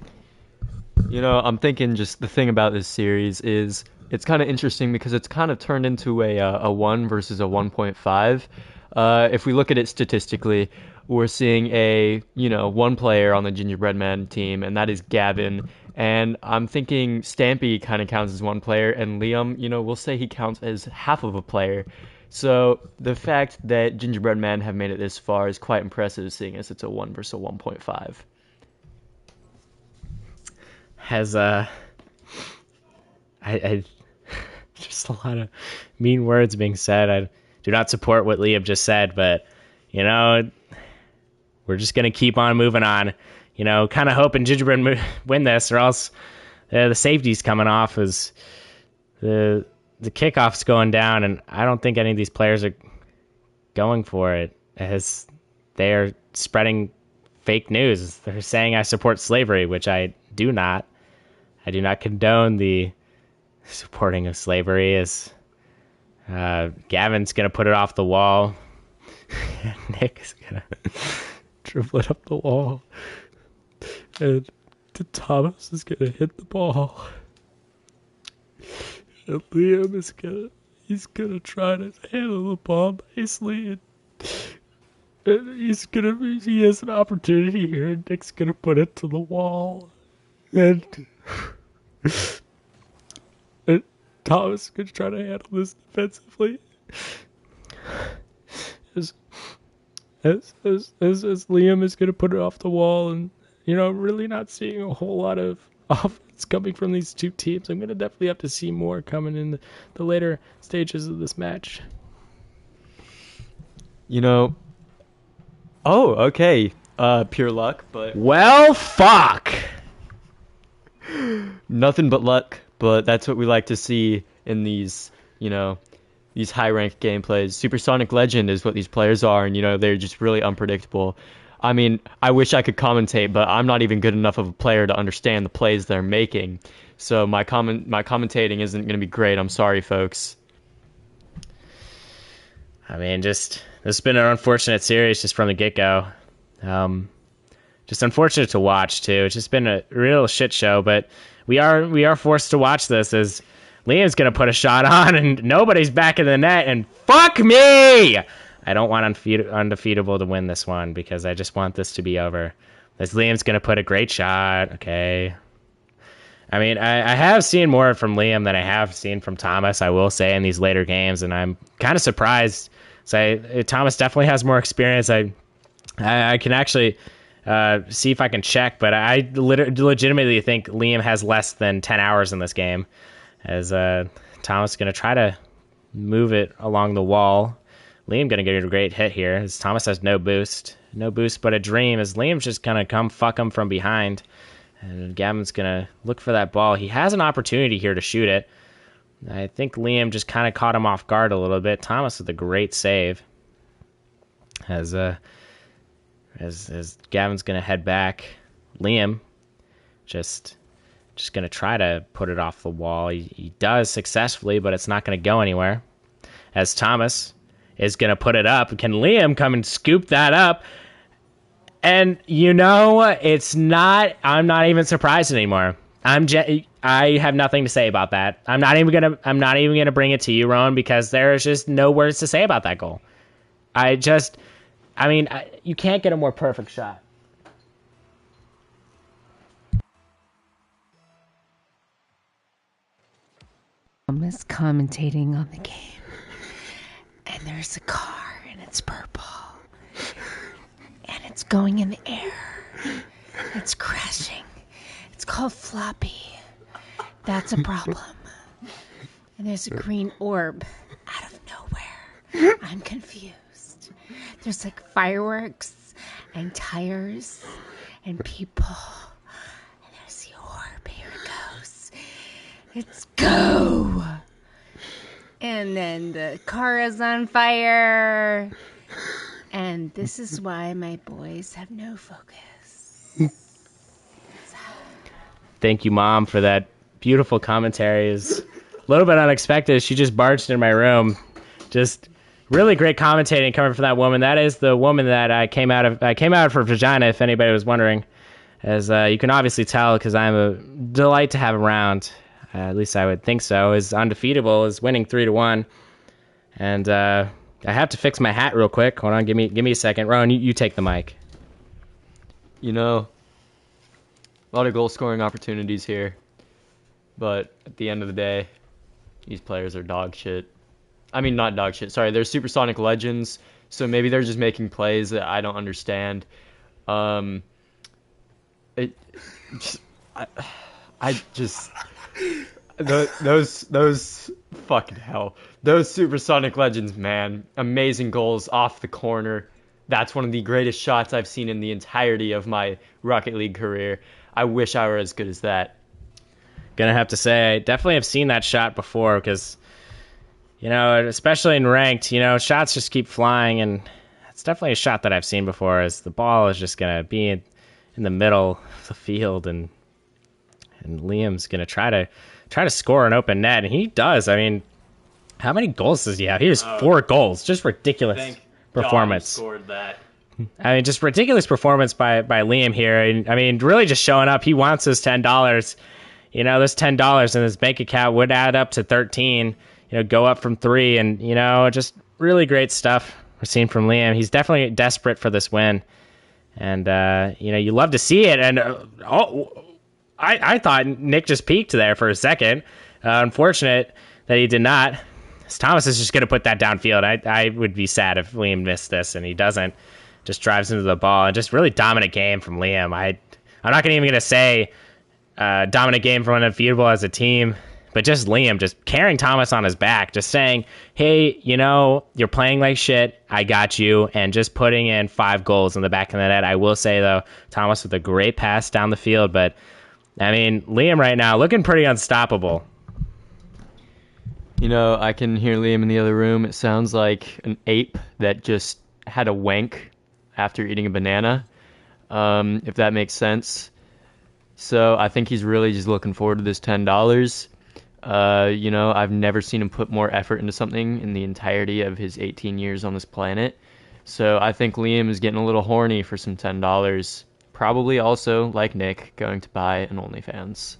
I'm thinking just the thing about this series is it's kind of interesting because it's kind of turned into a 1 versus a 1.5. If we look at it statistically, we're seeing one player on the Gingerbread Men team, and that is Gavin. And I'm thinking Stampy kind of counts as one player, and Liam, we'll say he counts as half of a player. So the fact that Gingerbread Men have made it this far is quite impressive, seeing as it's a 1 versus a 1.5. Has I just a lot of mean words being said. I do not support what Liam just said, but we're just gonna keep on moving on. Kind of hoping Gingerbread win this, or else the safety's coming off as the kickoff's going down, and I don't think any of these players are going for it, as they are spreading fake news. They're saying I support slavery, which I do not. I do not condone the supporting of slavery. As Gavin's going to put it off the wall. Nick is going to dribble it up the wall. And Thomas is going to hit the ball. And Liam is he's going to try to handle the ball nicely. And he has an opportunity here, and Nick's going to put it to the wall. And Thomas is going to try to handle this defensively. As Liam is going to put it off the wall, and really not seeing a whole lot of offense coming from these two teams. I'm going to definitely have to see more coming in the later stages of this match. Oh, okay. Pure luck, but well, fuck. Nothing but luck, but that's what we like to see in these, these high-ranked gameplays. Supersonic Legend is what these players are, and, they're just really unpredictable. I mean, I wish I could commentate, but I'm not even good enough of a player to understand the plays they're making. So my commentating isn't going to be great. I'm sorry, folks. I mean, this has been an unfortunate series just from the get-go. Just unfortunate to watch, too. It's just been a real shit show, but we are forced to watch this, as Liam's going to put a shot on, and nobody's back in the net, and fuck me! I don't want UndeFEETable to win this one, because I just want this to be over. As Liam's going to put a great shot, okay. I mean, I have seen more from Liam than I have seen from Thomas, I will say, in these later games, and I'm kind of surprised. Thomas definitely has more experience. I can actually see if I can check, but I legitimately think Liam has less than 10 hours in this game, as Thomas is going to try to move it along the wall. Liam going to get a great hit here, as Thomas has no boost but a dream, as Liam's just going to come fuck him from behind, and Gavin's going to look for that ball. He has an opportunity here to shoot it. I think Liam just kind of caught him off guard a little bit. Thomas with a great save, as Gavin's going to head back. Liam just going to try to put it off the wall. He does successfully, but it's not going to go anywhere, as Thomas is going to put it up. Can Liam come and scoop that up? And it's not. I'm not even surprised anymore. I have nothing to say about that. I'm not even gonna bring it to you, Rowan, because there's just no words to say about that goal. You can't get a more perfect shot. is commentating on the game, and there's a car, and it's purple, and it's going in the air. It's crashing. It's called floppy. That's a problem. And there's a green orb out of nowhere. I'm confused. There's like fireworks and tires and people. And there's the orb. Here it goes. It's go. And then the car is on fire. And this is why my boys have no focus. Thank you, Mom, for that beautiful commentary. It's a little bit unexpected. She just barged in my room. Just really great commentating coming from that woman. That is the woman that I came out of her vagina, if anybody was wondering. As you can obviously tell, because I'm a delight to have around. At least I would think so. Is UndeFEETable is winning 3-1. And I have to fix my hat real quick. Hold on, give me a second. Rowan, you take the mic. You know, a lot of goal-scoring opportunities here. But at the end of the day, these players are dog shit. I mean, not dog shit. Sorry, they're supersonic legends. So maybe they're just making plays that I don't understand. I just those fucking hell. Those supersonic legends, man. Amazing goals off the corner. That's one of the greatest shots I've seen in the entirety of my Rocket League career. I wish I were as good as that. Gonna have to say, I definitely have seen that shot before because, especially in ranked, shots just keep flying, and it's definitely a shot that I've seen before. As the ball is just gonna be in the middle of the field, and Liam's gonna try to score an open net, and he does. I mean, how many goals does he have? He has 4 goals. Just ridiculous performance. God he scored that. I mean, just ridiculous performance by Liam here. And I mean, really just showing up. He wants his $10. Those $10 in his bank account would add up to 13. Go up from 3, and just really great stuff we're seeing from Liam. He's definitely desperate for this win, and you love to see it. And I thought Nick just peaked there for a second. Unfortunate that he did not. Thomas is just going to put that downfield. I would be sad if Liam missed this, and he doesn't. Just drives into the ball, and just really dominant game from Liam. I'm not even going to say dominant game from UndeFEETable as a team, but just Liam just carrying Thomas on his back, just saying, hey, you're playing like shit. I got you, and just putting in 5 goals in the back of the net. I will say, though, Thomas with a great pass down the field, but, I mean, Liam right now looking pretty unstoppable. I can hear Liam in the other room. It sounds like an ape that just had a wank after eating a banana, if that makes sense. So I think he's really just looking forward to this $10. I've never seen him put more effort into something in the entirety of his 18 years on this planet. So I think Liam is getting a little horny for some $10. Probably also, like Nick, going to buy an OnlyFans.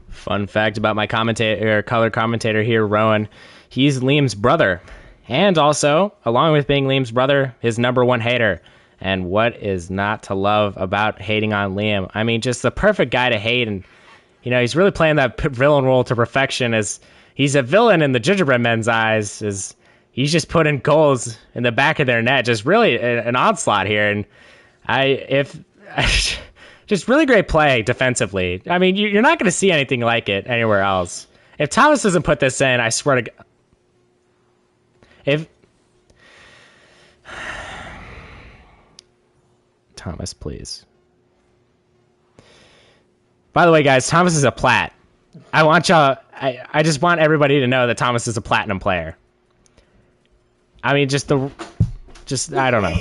Fun fact about my color commentator here, Rowan. He's Liam's brother. And also, along with being Liam's brother, his number 1 hater. And what is not to love about hating on Liam? I mean, just the perfect guy to hate. And, he's really playing that villain role to perfection. As he's a villain in the Gingerbread Men's eyes. As he's just putting goals in the back of their net. Just really an onslaught here. And just really great play defensively. I mean, you're not going to see anything like it anywhere else. If Thomas doesn't put this in, I swear to God. Thomas, please. By the way, guys, Thomas is a plat. I just want everybody to know that Thomas is a platinum player. I mean, I don't know.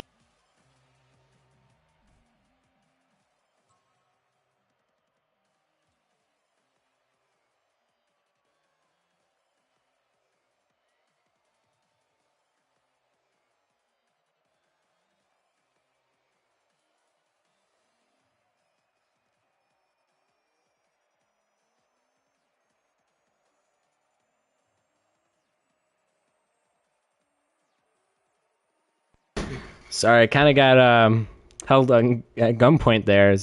Sorry, I kind of got held on at gunpoint there.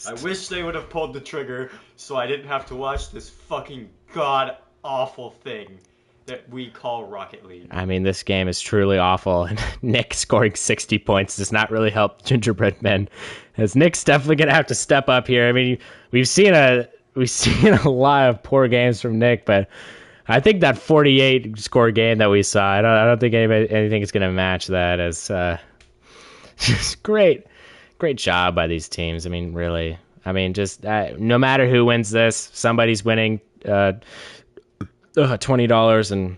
I wish they would have pulled the trigger so I didn't have to watch this fucking god awful thing that we call Rocket League. I mean, this game is truly awful, and Nick scoring 60 points does not really help Gingerbread Men, as Nick's definitely gonna have to step up here. I mean, we've seen a lot of poor games from Nick, but I think that 48 score game that we saw, I don't think anything is gonna match that. As just great job by these teams. I mean, really. I mean, just no matter who wins this, somebody's winning $20, and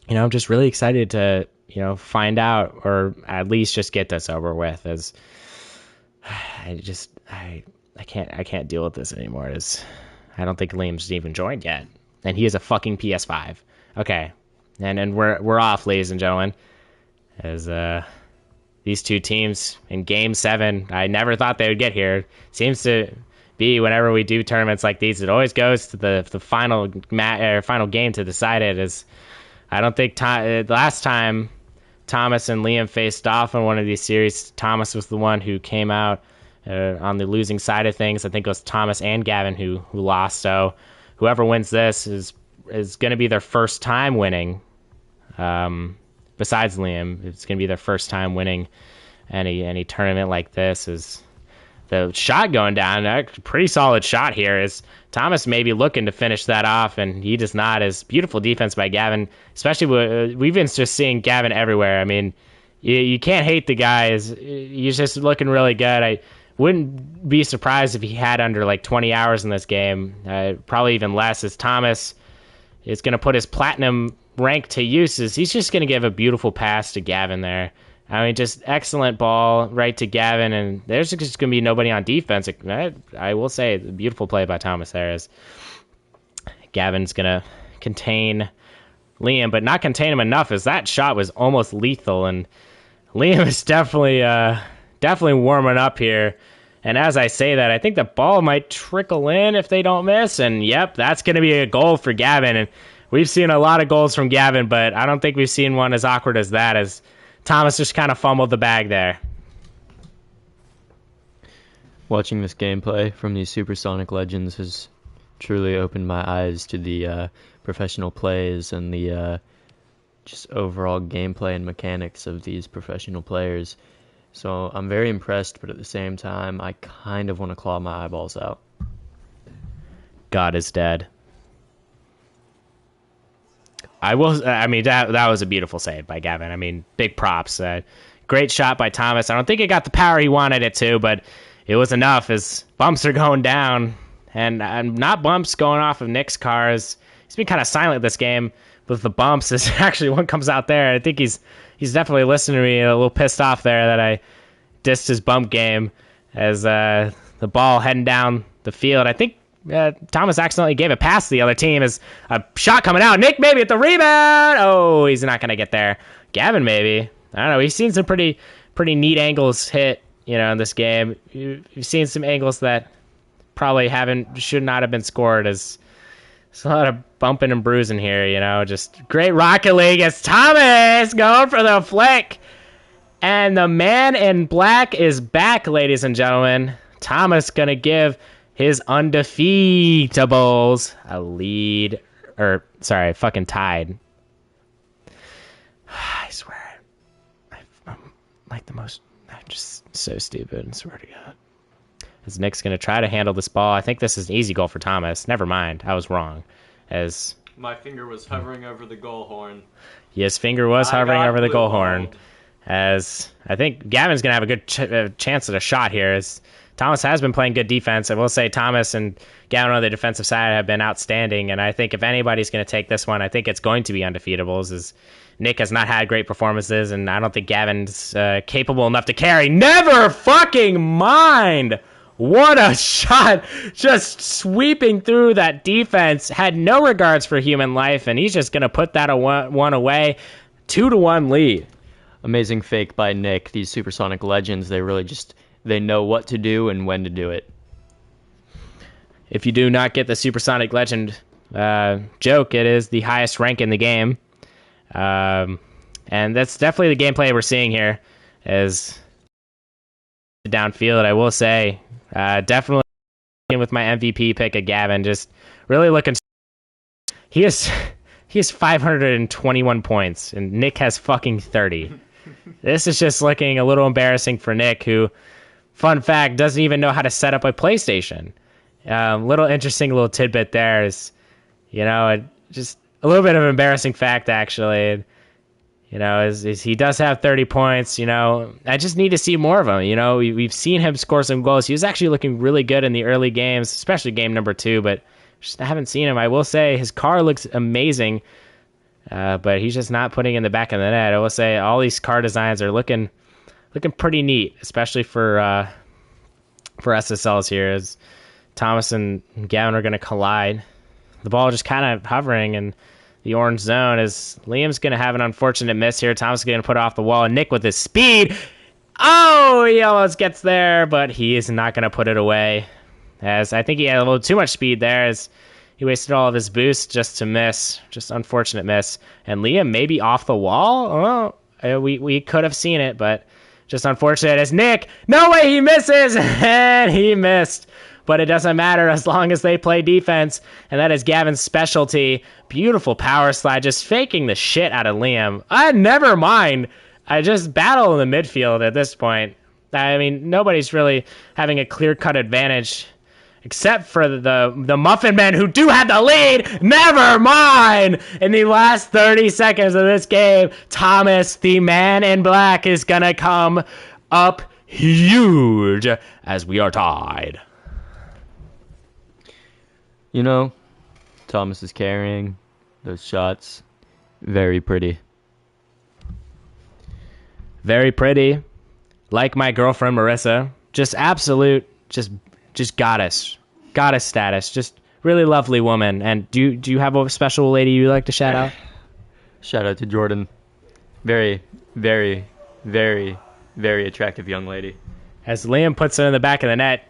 I'm just really excited to find out, or at least just get this over with. As I can't deal with this anymore. As I don't think Liam's even joined yet, and he has a fucking PS5. Okay, and we're off, ladies and gentlemen. As these two teams in Game 7, I never thought they would get here. Seems to be whenever we do tournaments like these, it always goes to the final final game to decide it. As I don't think last time Thomas and Liam faced off in one of these series, Thomas was the one who came out on the losing side of things. I think it was Thomas and Gavin who lost. So whoever wins this is going to be their first time winning. Besides Liam, it's going to be their first time winning any tournament like this. Is the shot going down? A pretty solid shot here. Is Thomas maybe looking to finish that off, and he does not. As beautiful defense by Gavin, especially we've been just seeing Gavin everywhere. I mean, you can't hate the guy. He's just looking really good. I wouldn't be surprised if he had under like 20 hours in this game, probably even less. As Thomas is going to put his platinum rank to use, is he's just going to give a beautiful pass to Gavin there. I mean, just excellent ball right to Gavin, and there's just going to be nobody on defense. I will say, the beautiful play by Thomas there is Gavin's going to contain Liam, but not contain him enough, as that shot was almost lethal, and Liam is definitely warming up here. And as I say that, I think the ball might trickle in if they don't miss, and yep, that's going to be a goal for Gavin. And we've seen a lot of goals from Gavin, but I don't think we've seen one as awkward as that, as Thomas just kind of fumbled the bag there. Watching this gameplay from these Supersonic Legends has truly opened my eyes to the professional plays and the just overall gameplay and mechanics of these professional players. So I'm very impressed, but at the same time, I kind of want to claw my eyeballs out. God is dead. I mean, that was a beautiful save by Gavin. I mean, big props. Great shot by Thomas. I don't think it got the power he wanted it to, but it was enough, as bumps are going down. And not bumps going off of Nick's cars. He's been kind of silent this game with the bumps. As actually one comes out there. I think he's definitely listening to me, a little pissed off there that I dissed his bump game, as the ball heading down the field. I think Thomas accidentally gave a pass to the other team, as a shot coming out. Nick maybe at the rebound. Oh, he's not going to get there. Gavin maybe. I don't know. He's seen some pretty neat angles hit, in this game. You've seen some angles that probably should not have been scored, as there's a lot of bumping and bruising here, just great Rocket League. It's Thomas going for the flick. And the man in black is back, ladies and gentlemen. Thomas going to give his UndeFEETables a lead, fucking tied. I swear, I'm just so stupid, I swear to God. As Nick's going to try to handle this ball. I think this is an easy goal for Thomas. Never mind, I was wrong. As my finger was hovering over the goal horn. His finger was hovering over the goal horn. As I think Gavin's going to have a good chance at a shot here, as Thomas has been playing good defense. I will say Thomas and Gavin on the defensive side have been outstanding, and I think if anybody's going to take this one, I think it's going to be UndeFEETables, as Nick has not had great performances, and I don't think Gavin's capable enough to carry. Never fucking mind! What a shot! Just sweeping through that defense. Had no regards for human life, and he's just going to put that one away. 2-1 lead. Amazing fake by Nick. These Supersonic Legends, they know what to do and when to do it. If you do not get the Supersonic Legend joke, it is the highest rank in the game. And that's definitely the gameplay we're seeing here. As downfield, I will say, definitely with my MVP pick of Gavin, just really looking. He has 521 points, and Nick has fucking 30. This is just looking a little embarrassing for Nick, who, fun fact, doesn't even know how to set up a PlayStation. Little interesting little tidbit there is, just a little bit of an embarrassing fact, actually. Is he does have 30 points. I just need to see more of him. We've seen him score some goals. He was actually looking really good in the early games, especially game number 2, but just haven't seen him. I will say his car looks amazing, but he's just not putting in the back of the net. I will say all these car designs are looking pretty neat, especially for SSLs here, as Thomas and Gavin are going to collide. The ball just kind of hovering in the orange zone, as Liam's going to have an unfortunate miss here. Thomas is going to put it off the wall, and Nick with his speed. Oh, he almost gets there, but he is not going to put it away, as I think he had a little too much speed there, as he wasted all of his boost just to miss. Just unfortunate miss. And Liam maybe off the wall. Oh, we could have seen it, but just unfortunate as Nick. No way, he misses, and he missed. But it doesn't matter as long as they play defense, and that is Gavin's specialty. Beautiful power slide, just faking the shit out of Liam. Never mind. I just battle in the midfield at this point. I mean, nobody's really having a clear-cut advantage, except for the Muffin Men, who do have the lead. Never mind. In the last 30 seconds of this game, Thomas, the man in black, is going to come up huge as we are tied. Thomas is carrying those shots. Very pretty. Very pretty. Like my girlfriend Marissa. Just absolute, just goddess. Goddess status. Just really lovely woman. And do you have a special lady you like to shout out? Shout out to Jordan. Very, very, very, very attractive young lady. As Liam puts it in the back of the net.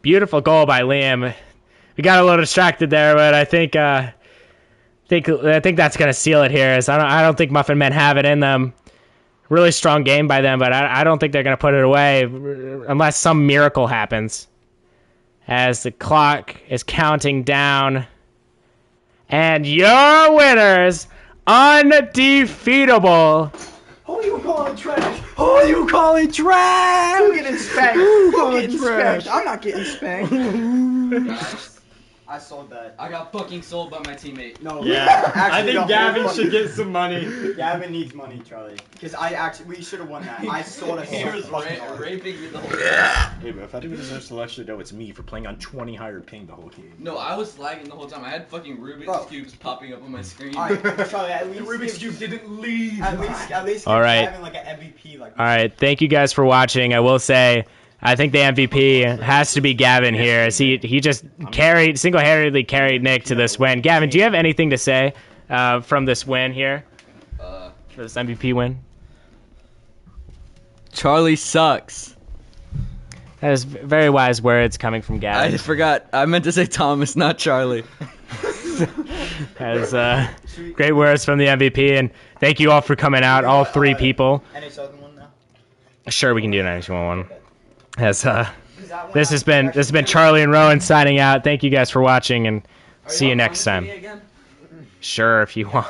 Beautiful goal by Liam. We got a little distracted there, but I think that's gonna seal it here. As I don't think Muffin Men have it in them. Really strong game by them, but I don't think they're gonna put it away unless some miracle happens. As the clock is counting down, and your winners, UndeFEETable. Oh, you calling trash? Oh, you calling trash? Who getting spanked? Who getting spanked? I'm not getting spanked. I sold that. I got fucking sold by my teammate. No. Yeah. Actually, I think Gavin should get some money. Gavin needs money, Charlie. Because we should have won that. I sold a He was fucking raping me the whole time. Hey, but if anyone deserves to actually know, it's me for playing on 20 higher ping the whole game. No, I was lagging the whole time. I had fucking Rubik's Cubes popping up on my screen. Alright, Charlie, at least Rubik's Cube didn't leave. At least All right. Gavin like an MVP. All right, thank you guys for watching. I will say, I think the MVP has to be Gavin here, as he just single-handedly carried Nick to this win. Gavin, do you have anything to say from this win here? For this MVP win? Charlie sucks. That is very wise words coming from Gavin. I forgot. I meant to say Thomas, not Charlie. As great words from the MVP, and thank you all for coming out, all 3 people. Any southern one now? Sure, we can do an actual one. As this has been Charlie and Rowan signing out. Thank you guys for watching, and see you next time. Sure, if you want.